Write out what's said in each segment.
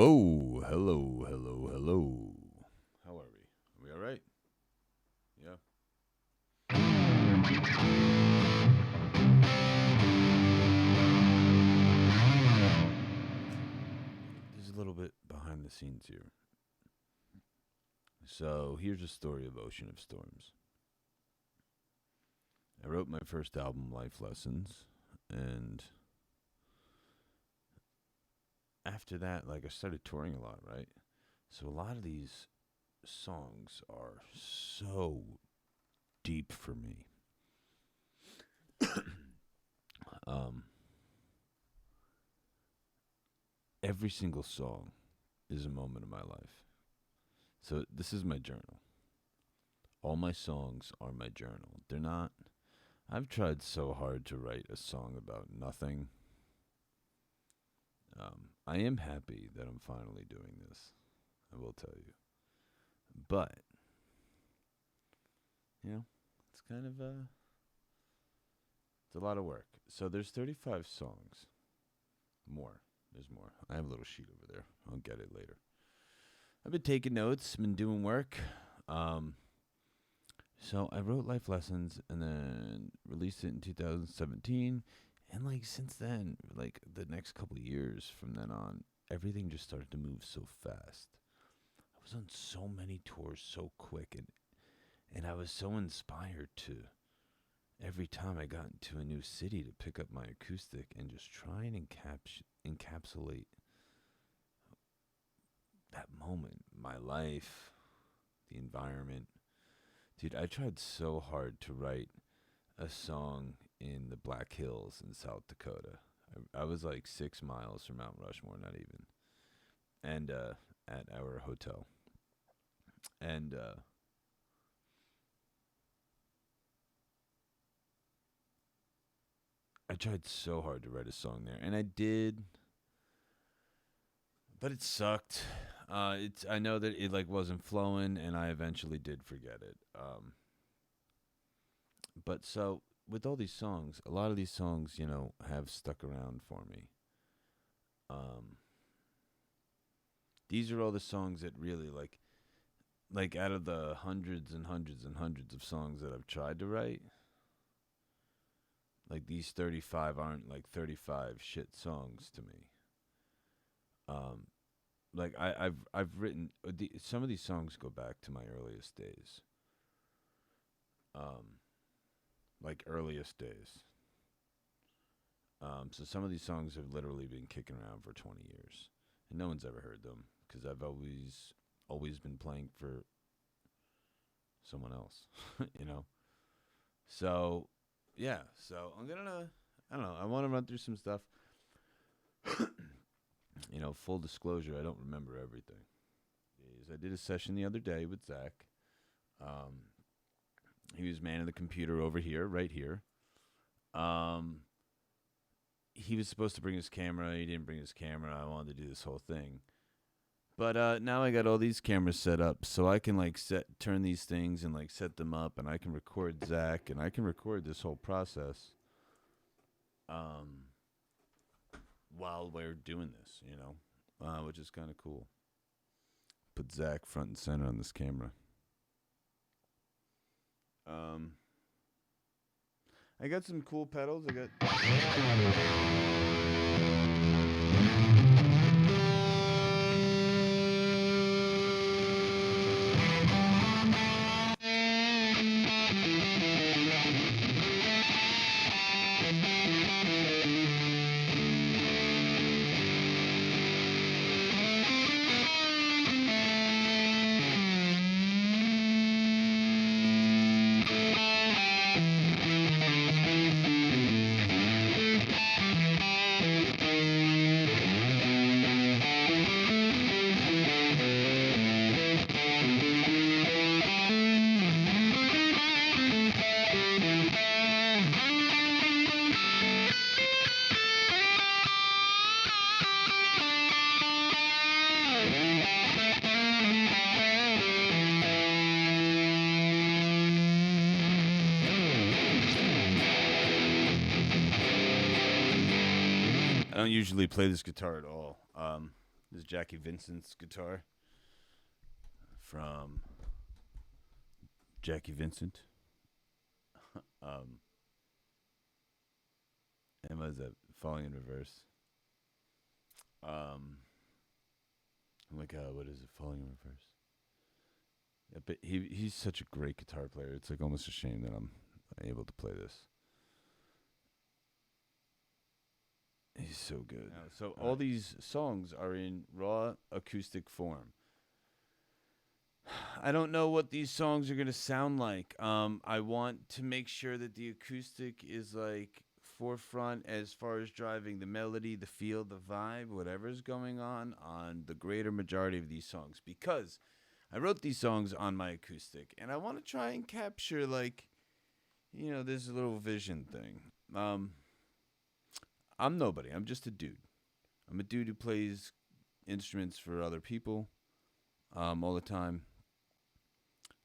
Whoa, hello, hello, hello. How are we? Are we all right? Yeah. There's a little bit behind the scenes here. So here's a story of Ocean of Storms. I wrote my first album, Life Lessons, and after that, I started touring a lot, right? So a lot of these songs are so deep for me. um, every single song is a moment of my life. So this is my journal. All my songs are my journal. They're not. I've tried so hard to write a song about nothing. I am happy that I'm finally doing this. I will tell you. But, it's kind of it's a lot of work. So there's 35 songs. More. There's more. I have a little sheet over there. I'll get it later. I've been taking notes, been doing work. So I wrote Life Lessons and then released it in 2017. And since then, the next couple of years from then on, everything just started to move so fast. I was on so many tours so quick, and I was so inspired to every time I got into a new city to pick up my acoustic and just try and encapsulate that moment, my life, the environment. Dude, I tried so hard to write a song in the Black Hills in South Dakota. I was 6 miles from Mount Rushmore, not even, and at our hotel. And I tried so hard to write a song there, and I did, but it sucked. I know that it wasn't flowing, and I eventually did forget it. But so with all these songs, a lot of these songs, have stuck around for me. These are all the songs that really out of the hundreds and hundreds and hundreds of songs that I've tried to write. These 35 aren't 35 shit songs to me. I've written some of these songs go back to my earliest days. Earliest days. So some of these songs have literally been kicking around for 20 years, and no one's ever heard them because I've always been playing for someone else, So, yeah. So I don't know. I want to run through some stuff. Full disclosure, I don't remember everything. I did a session the other day with Zach. He was manning the computer over here, right here. He was supposed to bring his camera. He didn't bring his camera. I wanted to do this whole thing. But now I got all these cameras set up, so I can turn these things and set them up, and I can record Zach, and I can record this whole process. While we're doing this, which is kind of cool. Put Zach front and center on this camera. I got some cool pedals. I got. I don't usually play this guitar at all. This is Jackie Vincent's guitar from Jackie Vincent. And what is that? Falling in Reverse. I'm like, what is it? Falling in Reverse. Yeah, but he's such a great guitar player. It's like almost a shame that I'm able to play this. He's so good. So all these songs are in raw acoustic form. I don't know what these songs are going to sound like. I want to make sure that the acoustic is like forefront as far as driving the melody, the feel, the vibe, whatever's going on the greater majority of these songs, because I wrote these songs on my acoustic and I want to try and capture like, this little vision thing. I'm nobody. I'm just a dude. I'm a dude who plays instruments for other people all the time.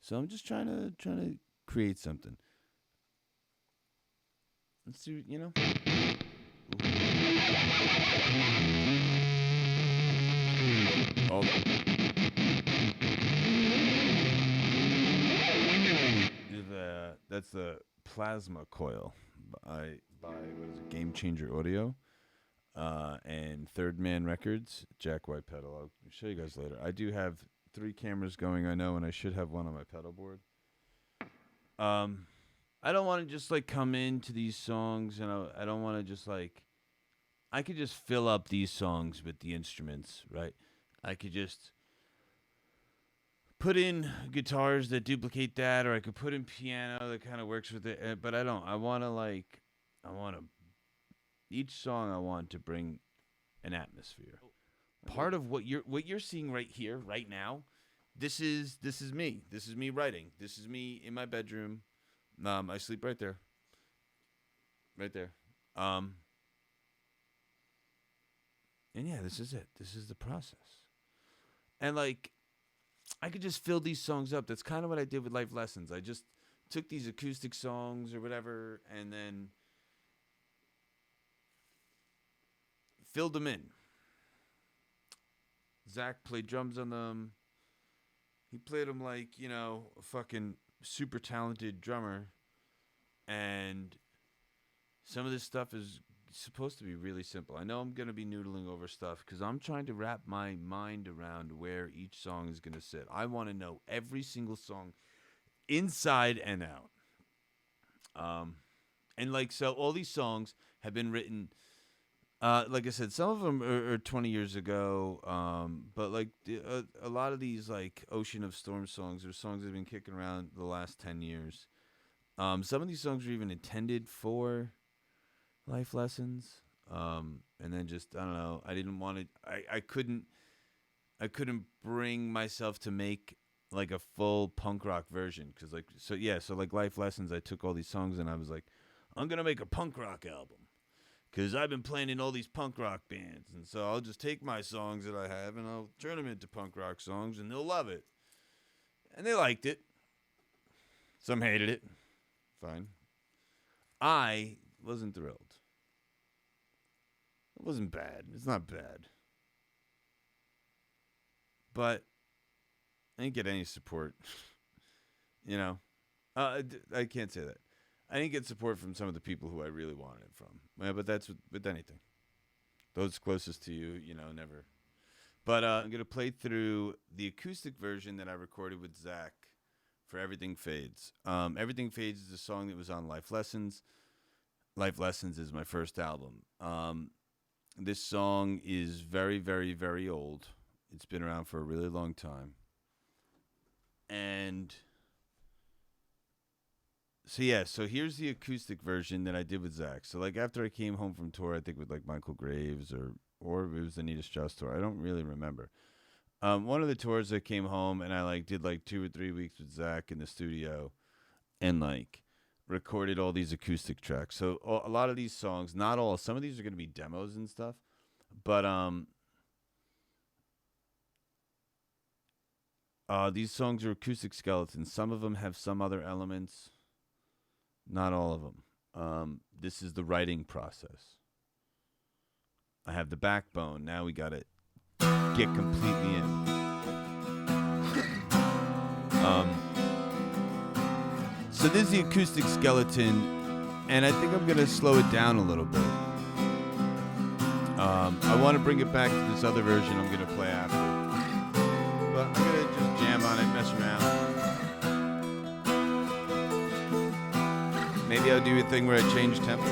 So I'm just trying to create something. Let's see, Oh. That's the Plasma Coil by what is it, Game Changer Audio and Third Man Records, Jack White pedal. I'll show you guys later. I do have 3 cameras going, I know, and I should have one on my pedal board. I don't want to just like come into these songs, and I don't want to just like, I could just fill up these songs with the instruments, right? I could just put in guitars that duplicate that, or I could put in piano that kind of works with it. But I don't. I want to. Each song I want to bring an atmosphere. Part of what you're seeing right here, right now, this is me. This is me writing. This is me in my bedroom. I sleep right there. Right there. And yeah, this is it. This is the process. And like, I could just fill these songs up. That's kind of what I did with Life Lessons. I just took these acoustic songs or whatever and then filled them in. Zach played drums on them. He played them like, a fucking super talented drummer. And some of this stuff is supposed to be really simple. I know I'm going to be noodling over stuff because I'm trying to wrap my mind around where each song is going to sit. I want to know every single song inside and out. And like, so all these songs have been written, like I said, some of them are 20 years ago. But like a lot of these like Ocean of Storm songs are songs that have been kicking around the last 10 years. Some of these songs were even intended for Life Lessons. And then just, I don't know, I didn't want to, I couldn't bring myself to make like a full punk rock version. Cause like, so like Life Lessons, I took all these songs and I was like, I'm going to make a punk rock album. Cause I've been playing in all these punk rock bands. And so I'll just take my songs that I have and I'll turn them into punk rock songs and they'll love it. And they liked it. Some hated it. Fine. I wasn't thrilled. It wasn't bad. It's not bad. But I didn't get any support. I can't say that. I didn't get support from some of the people who I really wanted it from. Yeah, but that's with anything. Those closest to you, never. But I'm going to play through the acoustic version that I recorded with Zach for Everything Fades. Everything Fades is a song that was on Life Lessons. Life Lessons is my first album. This song is very, very, very old. It's been around for a really long time. And so here's the acoustic version that I did with Zach. So like after I came home from tour, I think with like Michael Graves or it was the Anita Strauss tour. I don't really remember. One of the tours I came home and I like did like 2 or 3 weeks with Zach in the studio and like recorded all these acoustic tracks. So a lot of these songs, not all, some of these are going to be demos and stuff, but these songs are acoustic skeletons. Some of them have some other elements, not all of them. This is the writing process. I have the backbone. Now we got it. get completely in. So this is the acoustic skeleton, and I think I'm going to slow it down a little bit. I want to bring it back to this other version I'm going to play after. But I'm going to just jam on it, mess around. Maybe I'll do a thing where I change tempo.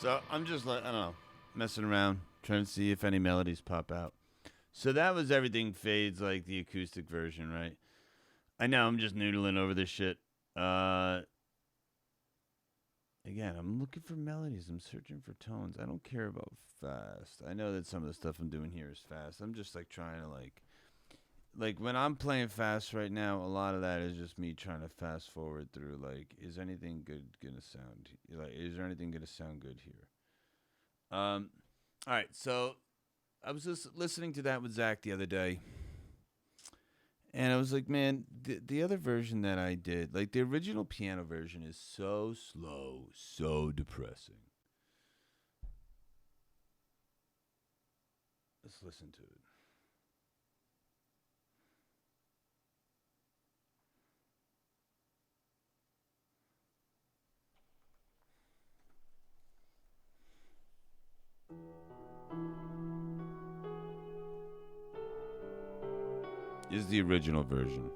So I'm just like, I don't know, messing around, trying to see if any melodies pop out. So that was Everything Fades, like the acoustic version, right? I know I'm just noodling over this shit. Again, I'm looking for melodies. I'm searching for tones. I don't care about fast. I know that some of the stuff I'm doing here is fast. I'm just like trying to like when I'm playing fast right now, a lot of that is just me trying to fast forward through like, is anything good gonna sound like? Is there anything gonna sound good here? All right. So I was just listening to that with Zach the other day, and I was like, man, the other version that I did, like the original piano version, is so slow, so depressing. Let's listen to it. This is the original version.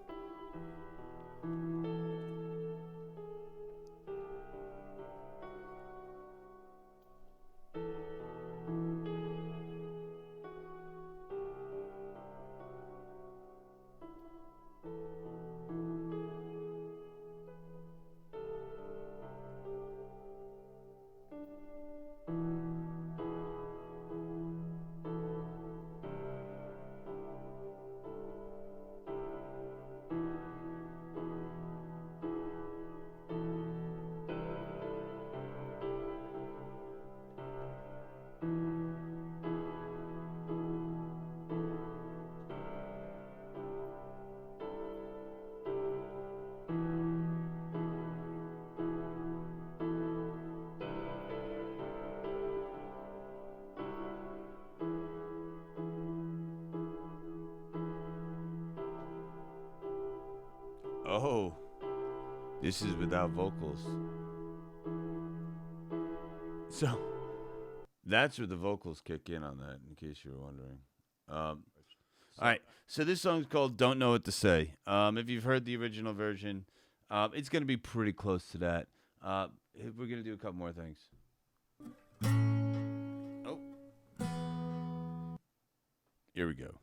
Oh, this is without vocals. So that's where the vocals kick in on that, in case you were wondering. All right, so this song's called "Don't Know What to Say." If you've heard the original version, it's gonna be pretty close to that. We're gonna do a couple more things. Oh, here we go.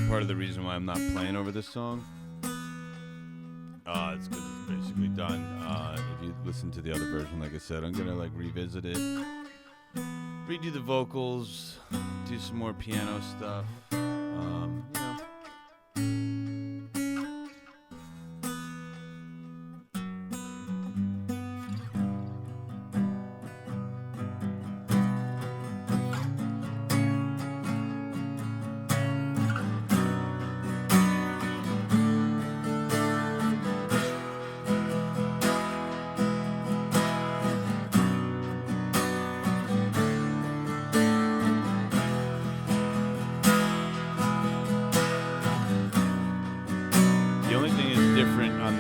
Part of the reason why I'm not playing over this song, it's because it's basically done. If you listen to the other version, like I said, I'm gonna like revisit it, redo the vocals, do some more piano stuff. You know.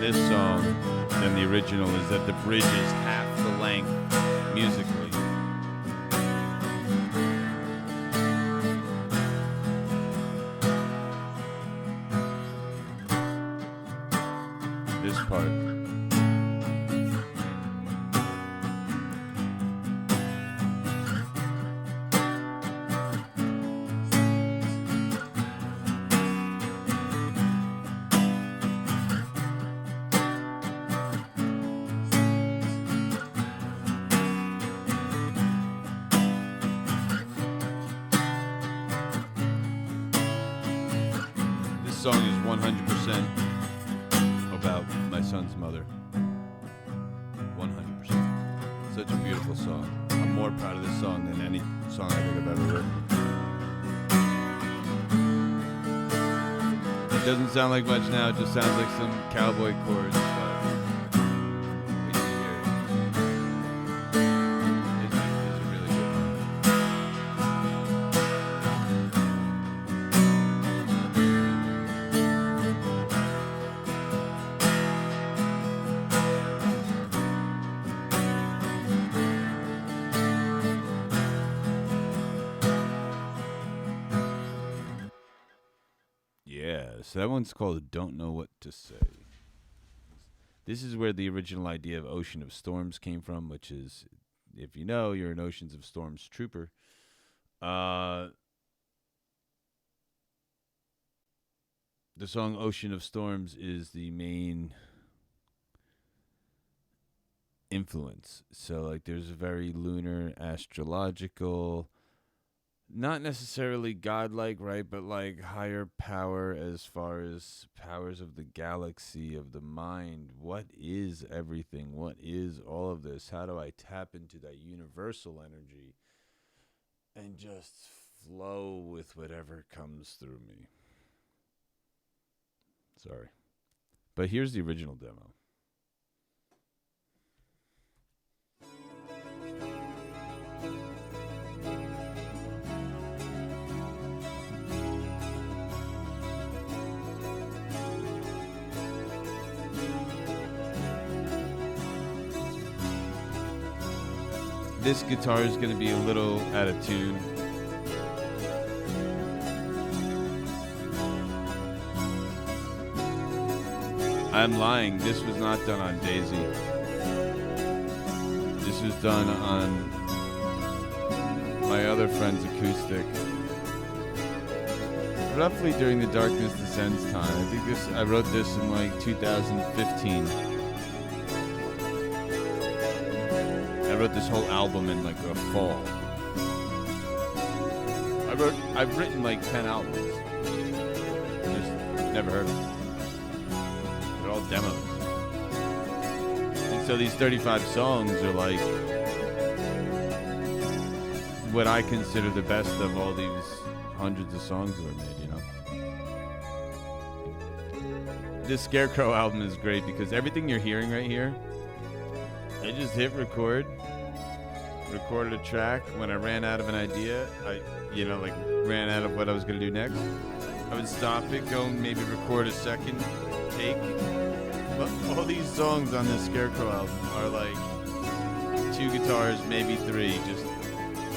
This song than the original is that the bridge is half the length musically. This part. Song is 100% about my son's mother. 100%. Such a beautiful song. I'm more proud of this song than any song I think I've ever written. It doesn't sound like much now, it just sounds like some cowboy chords. So that one's called Don't Know What to Say. This is where the original idea of Ocean of Storms came from, which is, if you know, you're an Oceans of Storms trooper. The song Ocean of Storms is the main influence. So, like, there's a very lunar, astrological, not necessarily godlike, right? But like higher power as far as powers of the galaxy, of the mind. What is everything? What is all of this? How do I tap into that universal energy? and just flow with whatever comes through me. Sorry. But here's the original demo. This guitar is going to be a little out of tune. I'm lying. This was not done on Daisy. This was done on my other friend's acoustic. Roughly during the Darkness Descends time. I think I wrote this in like 2015. I wrote this whole album in like a fall. I've written like 10 albums. Just never heard of them. They're all demos. And so these 35 songs are like what I consider the best of all these hundreds of songs that are made, you know? This Scarecrow album is great because everything you're hearing right here, I just hit record, recorded a track. When I ran out of an idea, ran out of what I was going to do next, I would stop it, go and maybe record a second take. But all these songs on this Scarecrow album are like 2 guitars, maybe 3, just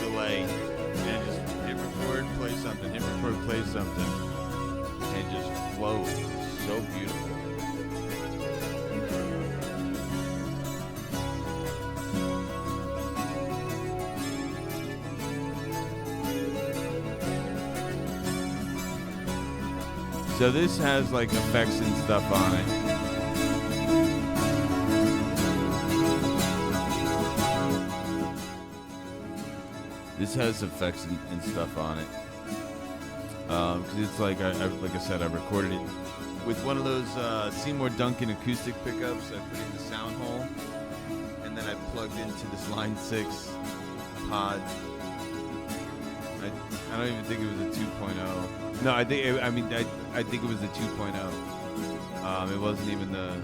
delay, and just hit record, play something, hit record, play something, and just flow. So beautiful. So this has like effects and stuff on it. This has effects and stuff on it. Because it's like like I said, I recorded it with one of those Seymour Duncan acoustic pickups. I put in the sound hole, and then I plugged into this Line 6 pod. I don't even think it was a 2.0. No, I think it was a 2.0. It wasn't even the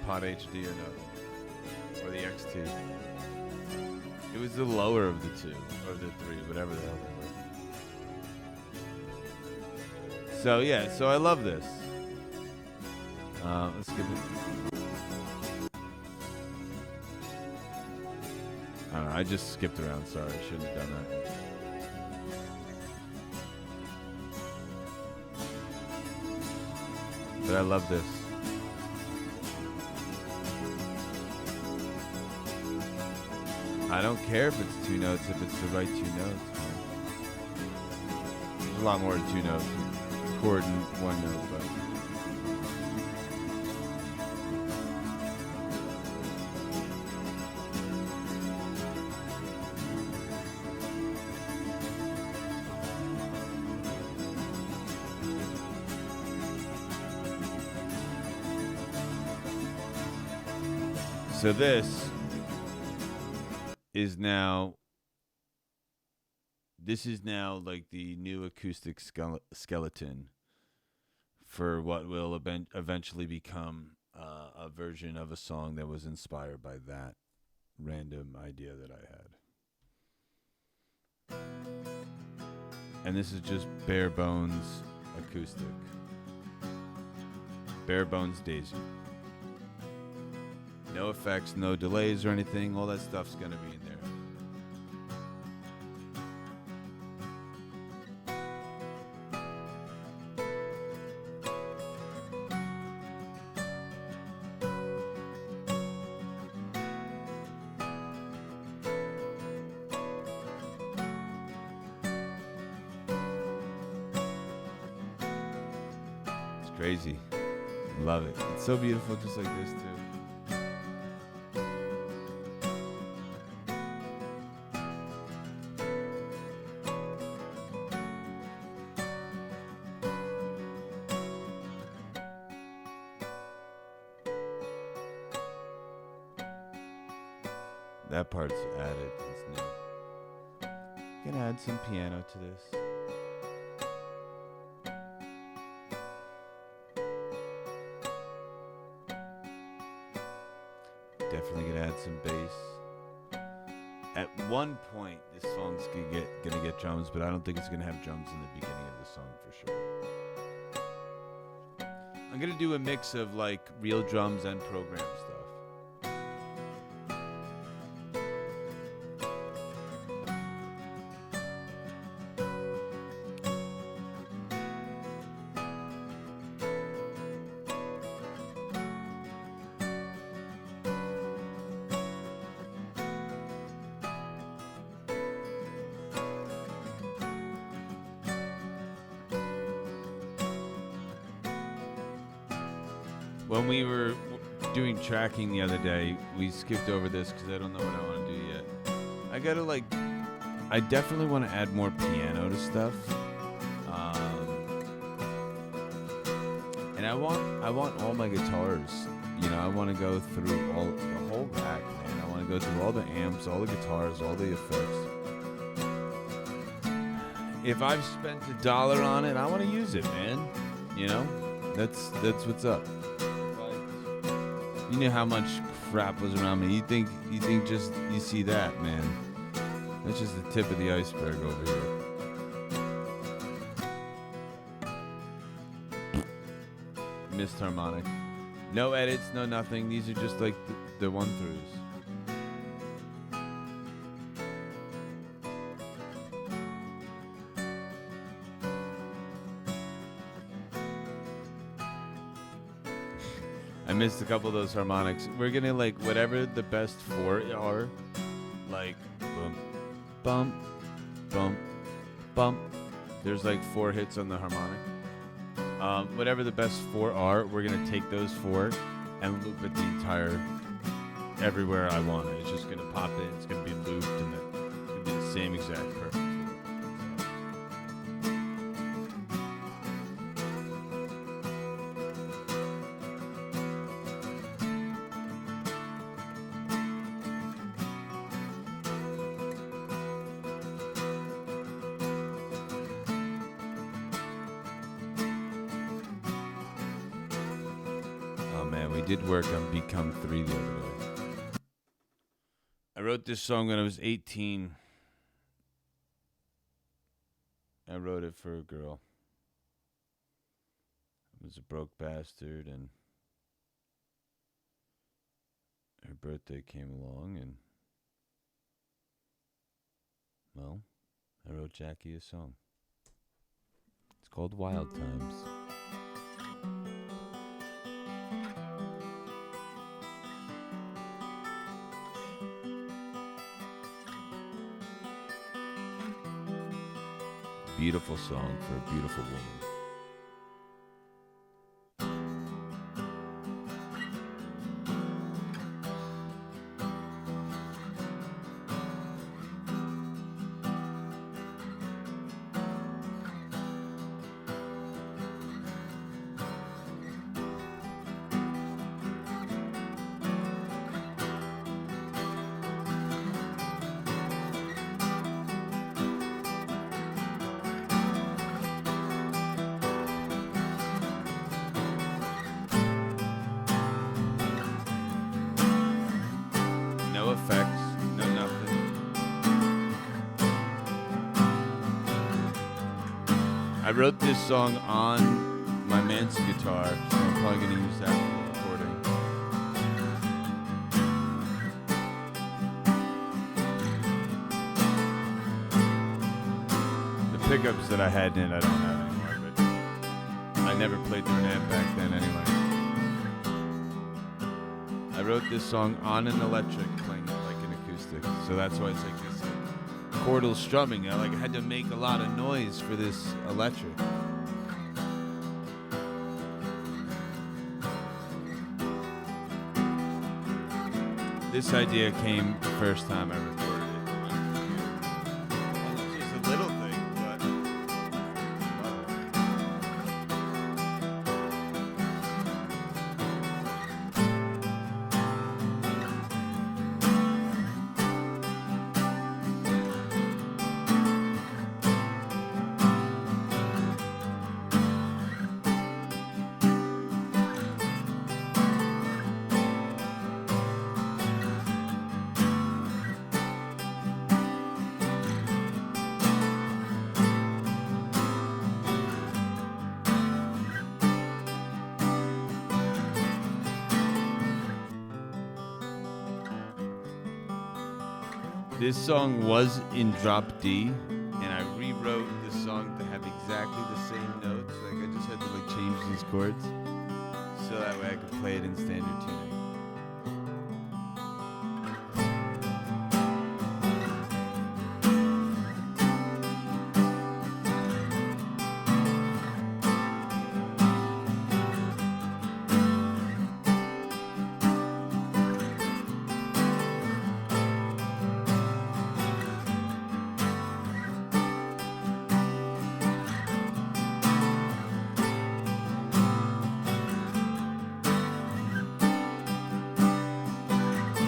Pod HD or nothing, or the XT. It was the lower of the 2 or the 3, whatever the hell they were. So yeah, so I love this. Let's get it. I don't know, I just skipped around. Sorry, I shouldn't have done that. But I love this. I don't care if it's 2 notes, if it's the right 2 notes. There's a lot more to 2 notes. Chord and 1 note, but. So this is now like the new acoustic skeleton for what will eventually become a version of a song that was inspired by that random idea that I had. And this is just bare bones acoustic. Bare bones Daisy. No effects, no delays or anything. All that stuff's going to be in there. It's crazy. Love it. It's so beautiful just like this too. That part's added. It's new. Gonna add some piano to this. Definitely gonna add some bass. At one point, this song's gonna get drums, but I don't think it's gonna have drums in the beginning of the song for sure. I'm gonna do a mix of like real drums and program stuff. When we were doing tracking the other day, we skipped over this because I don't know what I want to do yet. I definitely want to add more piano to stuff. And I want all my guitars. You know, I want to go through the whole rack, man. I want to go through all the amps, all the guitars, all the effects. If I've spent $1 on it, I want to use it, man. You know, that's what's up. You know how much crap was around me. You think just you see that, man. That's just the tip of the iceberg over here. Missed harmonic. No edits, no nothing. These are just like the one-throughs. I missed a couple of those harmonics. We're gonna like whatever the best 4 are, like boom, bump, bump, bump. There's like 4 hits on the harmonic. Whatever the best 4 are, we're gonna take those 4 and loop it the entire everywhere I want it. It's just gonna pop in. It's gonna be looped, and it's gonna be the same exact perfect. We did work on Become 3 the other day. I wrote this song when I was 18. I wrote it for a girl. I was a broke bastard, and her birthday came along, and, well, I wrote Jackie a song. It's called Wild Times. Beautiful song for a beautiful woman. Effects, no nothing. I wrote this song on my Manson guitar, so I'm probably going to use that for the recording. The pickups that I had in it, I don't have anymore, but I never played through an amp back then anyway. I wrote this song on an electric, playing it like an acoustic, so that's why it's like this chordal strumming. I had to make a lot of noise for this electric. This idea came the first time I recorded it. Well, it's just a little thing, but love it. This song was in drop D, and I rewrote the song to have exactly the same notes. Like I just had to like change these chords, so that way I could play it in standard tuning.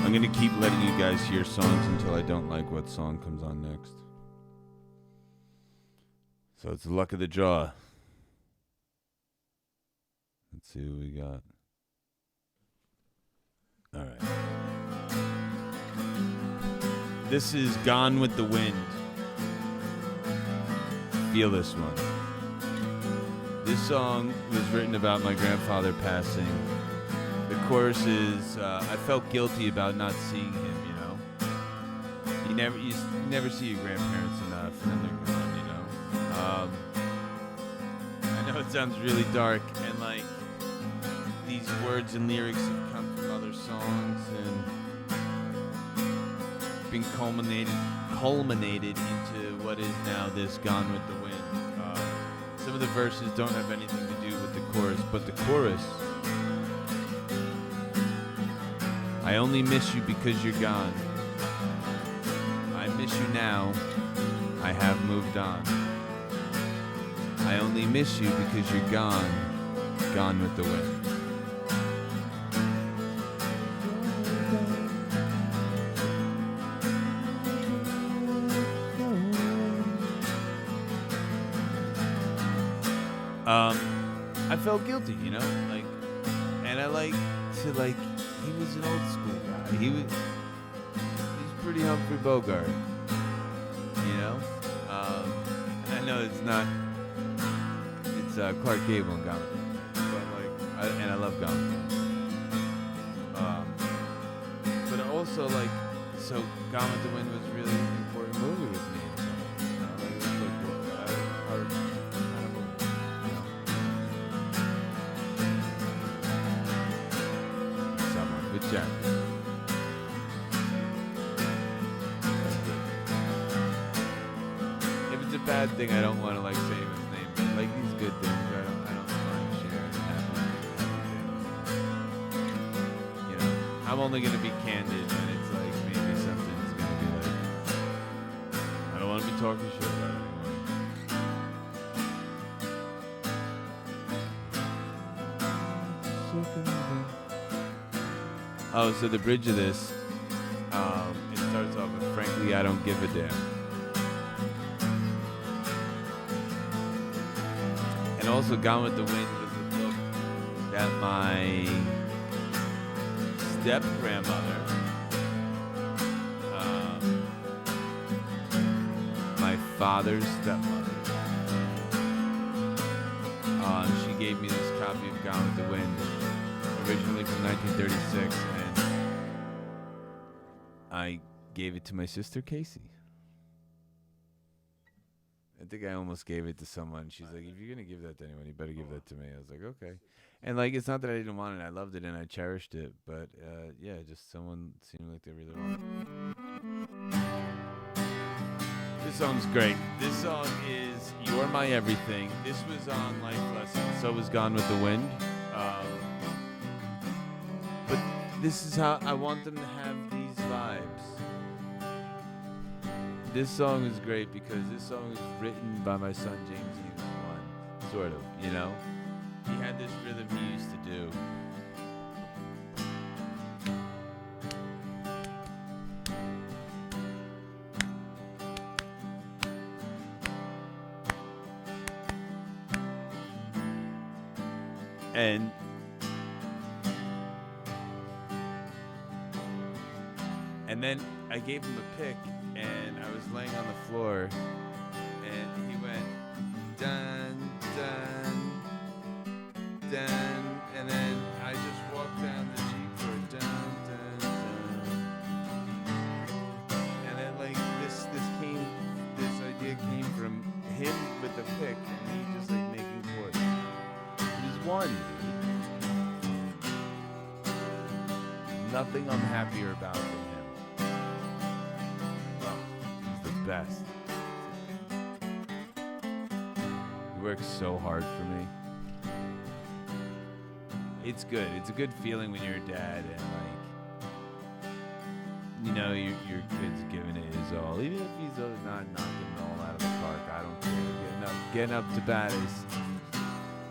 I'm going to keep letting you guys hear songs until I don't like what song comes on next. So it's the luck of the draw. Let's see what we got. All right. This is Gone with the Wind. Feel this one. This song was written about my grandfather passing. The chorus is, I felt guilty about not seeing him, you know? You never see your grandparents enough, and then they're gone, you know? I know it sounds really dark, and like, these words and lyrics have come from other songs, and been culminated into what is now this Gone with the Wind. Some of the verses don't have anything to do with the chorus, but the chorus... I only miss you because you're gone. I miss you now. I have moved on. I only miss you because you're gone. Gone with the wind. I felt guilty, you know, like, and I like to like. He was an old school guy. He's pretty Humphrey Bogart, you know. And I know it's Clark Gable and Gone with the Wind, but like, I love Gone with the Wind. But also like, so Gone with the Wind was really an important movie with me. Like, it was like our kind of movie, you know. With Jack. If it's a bad thing, I don't want to like say his name. But like these good things, I don't mind sharing and having. You know, I'm only gonna be candid when it's like maybe something's gonna be like. I don't want to be talking shit about it anymore. Oh, so the bridge of this, it starts off with, frankly, I don't give a damn. And also, Gone with the Wind was a book that my step-grandmother, my father's stepmother, she gave me this copy of Gone with the Wind, originally from 1936, and I gave it to my sister Casey. I think I almost gave it to someone. She's like, if you're going to give that to anyone, you better give that to me. I was like, okay. And like, it's not that I didn't want it. I loved it and I cherished it. But yeah, just someone seemed like they really wanted it. This song's great. This song is You're My Everything. This was on Life Lessons. So was Gone with the Wind. But this is how I want them to have these vibes. This song is great because this song is written by my son James when he was 1, sort of, you know? He had this rhythm he used to do. And then I gave him a pick, and I was laying on the floor, and he went dun dun dun, and then I just walked down the G for dun dun dun, and then like fun, dude. Nothing I'm happier about than him. Oh, he's the best. He works so hard for me. It's good. It's a good feeling when you're a dad and your kid's giving it his all. Even if he's not knocking it all out of the park, I don't care. Getting up to bat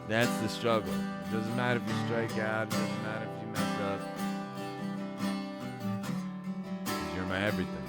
that's the struggle. It doesn't matter if you strike out. It doesn't matter if you mess up. 'Cause you're my everything.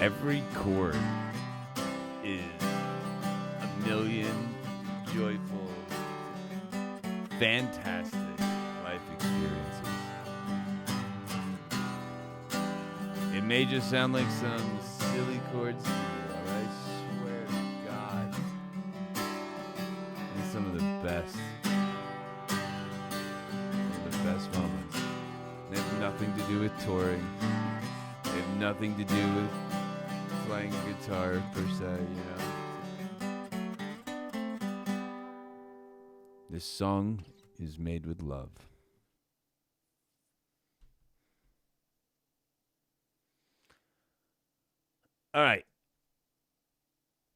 Every chord is a million joyful, fantastic life experiences. It may just sound like some silly chords to you, but I swear to God, it's some of the best moments. They have nothing to do with touring. They have nothing to do with playing guitar per se, This song is made with love. All right.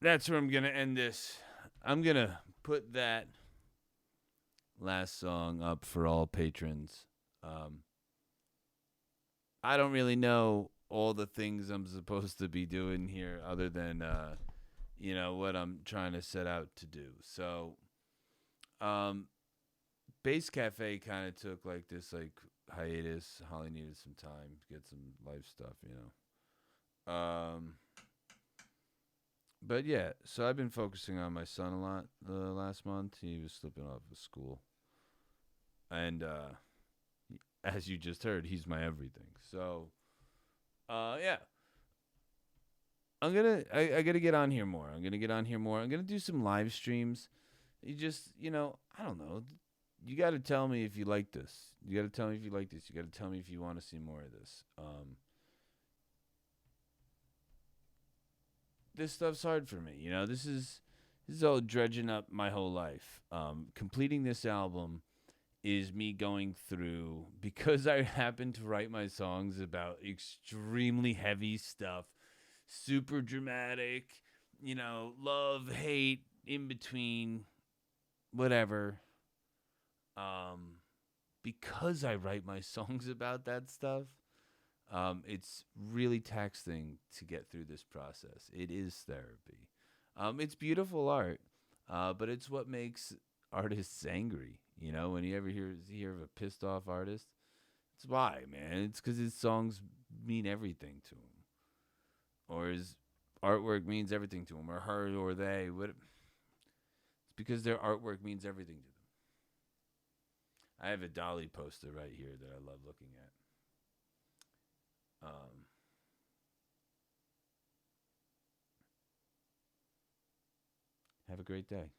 That's where I'm going to end this. I'm going to put that last song up for all patrons. I don't really know all the things I'm supposed to be doing here other than, what I'm trying to set out to do. So, Bass Cafe kind of took this hiatus. Holly needed some time to get some life stuff, But yeah, so I've been focusing on my son a lot the last month. He was slipping off of school. And, as you just heard, he's my everything. So, yeah. I gotta get on here more. I'm gonna do some live streams. You just, I don't know. You gotta tell me if you like this. You gotta tell me if you want to see more of this. This stuff's hard for me. This is all dredging up my whole life. Completing this album is me going through, because I happen to write my songs about extremely heavy stuff, super dramatic, love, hate, in between, whatever. Because I write my songs about that stuff, it's really taxing to get through this process. It is therapy. It's beautiful art, but it's what makes artists angry. When you ever hear of a pissed off artist, it's why, man. It's because his songs mean everything to him, or his artwork means everything to him, or her, or they. It's because their artwork means everything to them. I have a Dolly poster right here that I love looking at. Have a great day.